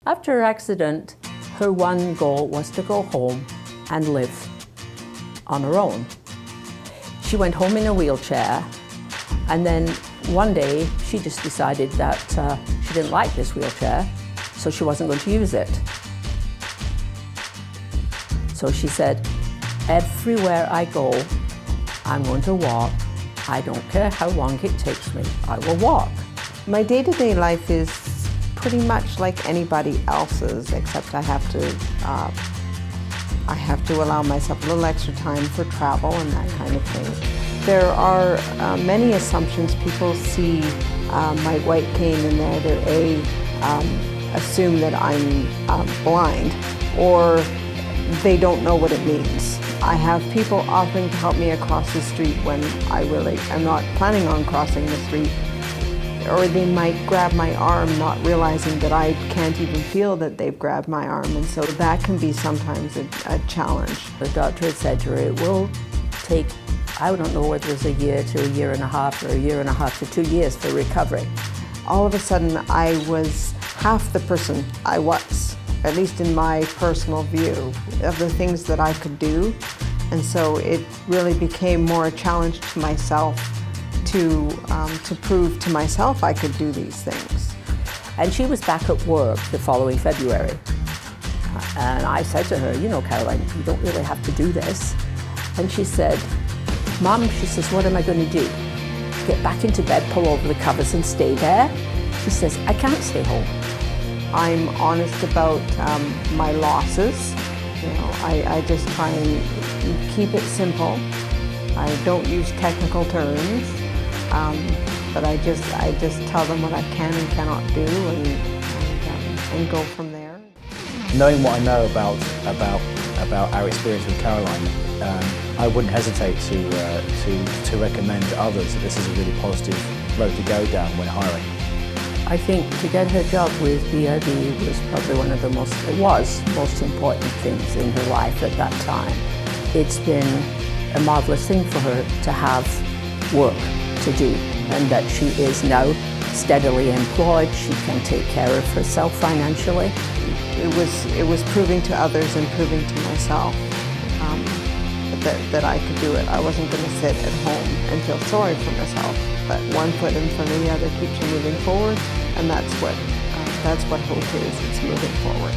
After her accident, her one goal was to go home and live on her own. She went home in a wheelchair, and then one day she just decided that she didn't like this wheelchair, so she wasn't going to use it. So she said, everywhere I go, I'm going to walk. I don't care how long it takes me, I will walk. My day-to-day life is pretty much like anybody else's, except I have to allow myself a little extra time for travel and that kind of thing. There are many assumptions. People see my white cane and they assume that I'm blind, or they don't know what it means. I have people offering to help me across the street when I'm not planning on crossing the street. Or they might grab my arm not realizing that I can't even feel that they've grabbed my arm, and so that can be sometimes a challenge. The doctor had said to her it will take, I don't know whether it's a year to a year and a half or a year and a half to 2 years for recovery. All of a sudden I was half the person I was, at least in my personal view of the things that I could do, and so it really became more a challenge to myself to prove to myself I could do these things. And she was back at work the following February. And I said to her, you know, Caroline, you don't really have to do this. And she said, Mum, she says, what am I going to do? Get back into bed, pull over the covers and stay there? She says, I can't stay home. I'm honest about my losses. You know, I just try and keep it simple. I don't use technical terms. But I just tell them what I can and cannot do, and go from there. Knowing what I know about our experience with Caroline, I wouldn't hesitate to recommend to others that this is a really positive road to go down when hiring. I think to get her job with BRB was probably one of the most important things in her life at that time. It's been a marvelous thing for her to have work to do, and that she is now steadily employed. She can take care of herself financially. It was proving to others and proving to myself that I could do it. I wasn't going to sit at home and feel sorry for myself, but one foot in front of the other keeps you moving forward, and that's what hope is. It's moving forward.